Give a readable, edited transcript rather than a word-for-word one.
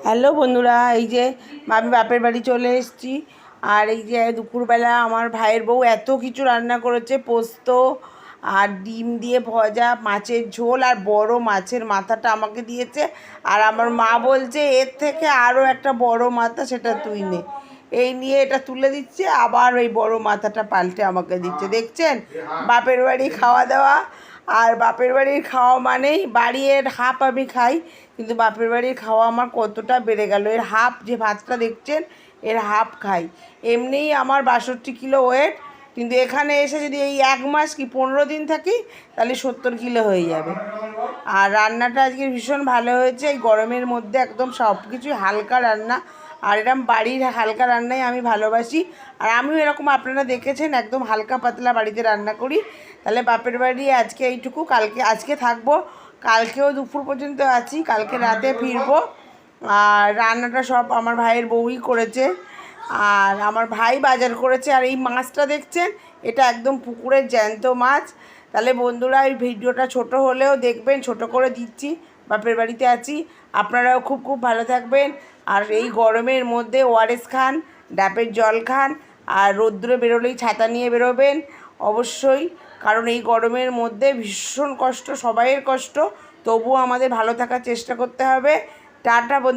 Hello বন্ধুরা, এই যে আমি বাপের বাড়ি চলে এসেছি। আর এই যে দুপুরবেলা আমার ভাইয়ের বউ এত কিছু রান্না করেছে, পোস্ত আর ডিম দিয়ে ভজা, মাছের ঝোল আর বড় মাছের মাথাটা আমাকে দিয়েছে। আর আমার মা বলছে এর থেকে আরও একটা বড় মাথা, সেটা তুই নে। এই নিয়ে এটা তুলে দিচ্ছে, আবার ওই বড় মাথাটা পাল্টে আমাকে দিচ্ছে। দেখছেন বাপের বাড়ি খাওয়া দাওয়া। আর বাপের বাড়ির খাওয়া মানেই বাড়ির হাফ আমি খাই, কিন্তু বাপের বাড়ির খাওয়া আমার কতটা বেড়ে গেল। এর হাফ, যে ভাতটা দেখছেন এর হাফ খাই। এমনিই আমার 62 কিলো ওয়েট, কিন্তু এখানে এসে যদি এই 1 মাস কি 15 দিন থাকি তাহলে 70 কিলো হয়ে যাবে। আর রান্নাটা আজকে ভীষণ ভালো হয়েছে, এই গরমের মধ্যে একদম সব কিছুই হালকা রান্না। আর এরকম বাড়ির হালকা রান্নাই আমি ভালোবাসি। আর আমিও এরকম, আপনারা দেখেছেন, একদম হালকা পাতলা বাড়িতে রান্না করি। তাহলে বাপের বাড়ি আজকে এইটুকু, আজকে থাকবো, কালকেও দুপুর পর্যন্ত আছি, কালকে রাতে ফিরবো। আর রান্নাটা সব আমার ভাইয়ের বউই করেছে। আর আমার ভাই বাজার করেছে। আর এই মাছটা দেখছেন, এটা একদম পুকুরের জ্যান্ত মাছ। তাহলে বন্ধুরা, এই ভিডিওটা ছোট হলেও দেখবেন, ছোট করে দিচ্ছি। বাপের বাড়িতে আছি, আপনারাও খুব খুব ভালো থাকবেন। আর এই গরমের মধ্যে ওআরএস খান, ডাবের জল খান। আর রৌদ্রে বেরোলেই ছাতা নিয়ে বেরোবেন অবশ্যই, কারণ এই গরমের মধ্যে ভীষণ কষ্ট, সবাইয়ের কষ্ট। তবুও আমাদের ভালো থাকার চেষ্টা করতে হবে। টাটা বন্ধু।